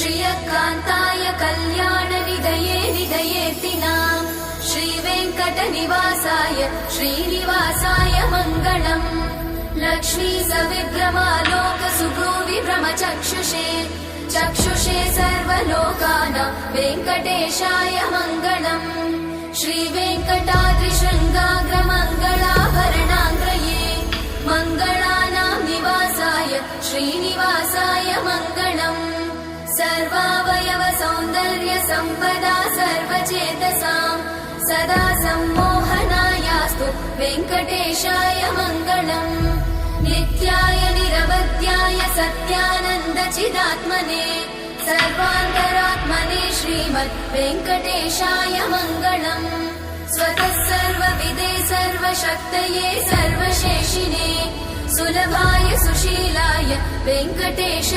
श्रियकान्ताय कल्याणनिधये निधयेतिनाम् श्रीवेङ्कटनिवासाय श्रीनिवासाय मङ्गलम् लक्ष्मी सविभ्रमालोकसुभ्रूविभ्रमचक्षुषे चक्षुषे सर्वलोकानां वेङ्कटेशाय मङ्गलम् श्रीवेङ्कटाद्रिशृङ्गाग्रमङ्गलाभरणाङ्ग्रये मङ्गलानां निवासाय श्रीनिवासाय मङ्गलम् सर्वावयव सौन्दर्य सम्पदा सर्वचेतसां सदा सम्मोहनायास्तु वेङ्कटेशाय मङ्गलम् नित्याय निरवध्याय सत्यानन्दचिदात्मने सर्वान्तरात्मने श्रीमद् वेङ्कटेशाय मङ्गलम् स्वतः सर्वविदे सर्वशक्तये सर्वशेषिने सुलभाय सुशीलाय वेङ्कटेश